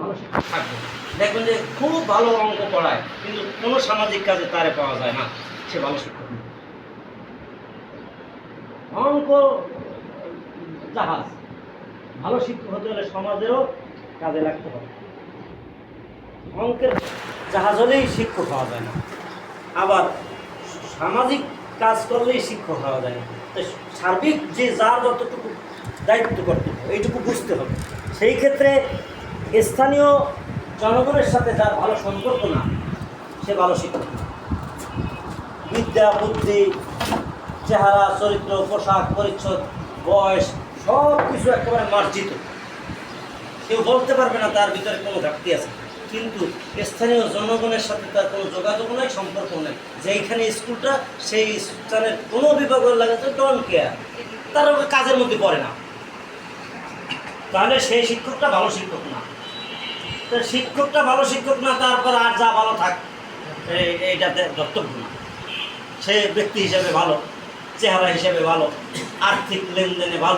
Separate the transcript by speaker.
Speaker 1: ভালো শিক্ষক থাকবে। দেখবেন যে খুব ভালো অঙ্ক পড়ায় কিন্তু কোনো সামাজিক কাজে তারে পাওয়া যায় না, সে ভালো শিক্ষক না। অঙ্ক জাহাজ, ভালো শিক্ষক হতে হলে সমাজেরও কাজে লাগতে হবে। অঙ্কের জাহাজ হলেই শিক্ষক হওয়া যায় না, আবার সামাজিক কাজ করলেই শিক্ষক হওয়া যায় না। তো সার্বিক যে যার যতটুকু দায়িত্ব করতে হবে এইটুকু বুঝতে হবে। সেই ক্ষেত্রে স্থানীয় জনগণের সাথে যার ভালো সম্পর্ক না, সে ভালো শিক্ষক না। বিদ্যা বুদ্ধি, চেহারা, চরিত্র, পোশাক পরিচ্ছদ, বয়স সব কিছু একেবারে মার্জিত, কেউ বলতে পারবে না তার ভিতরে কোনো ঘাটতি আছে। কিন্তু স্থানীয় জনগণের সাথে তার কোনো যোগাযোগ নেই, সম্পর্ক নেই। যেইখানে স্কুলটা, সেই স্থানের কোনো বিভাগের লাগাতে ডোন্ট কেয়ার, তার কাজের মধ্যে পড়ে না, তাহলে সেই শিক্ষকটা ভালো শিক্ষক না। তো শিক্ষকটা ভালো শিক্ষক না, তারপর আর যা ভালো থাক এইটাতে ধর্তব্য না। সে ব্যক্তি হিসেবে ভালো, চেহারা হিসেবে ভালো, আর্থিক লেনদেনে ভালো,